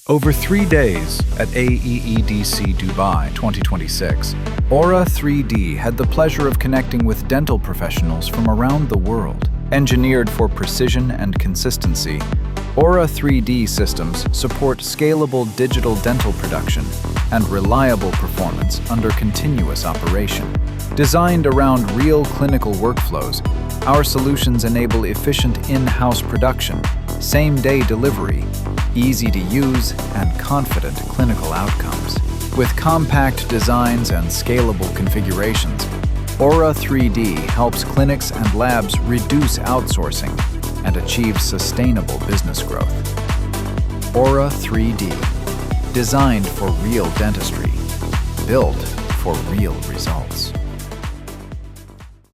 Over 3 days at AEEDC Dubai 2026, Aura3D had the pleasure of connecting with dental professionals from around the world. Engineered for precision and consistency, Aura3D systems support scalable digital dental production and reliable performance under continuous operation. Designed around real clinical workflows, our solutions enable efficient in-house production, same-day delivery, easy-to-use, and confident clinical outcomes. With compact designs and scalable configurations, Aura3D helps clinics and labs reduce outsourcing and achieve sustainable business growth. Aura3D, designed for real dentistry, built for real results.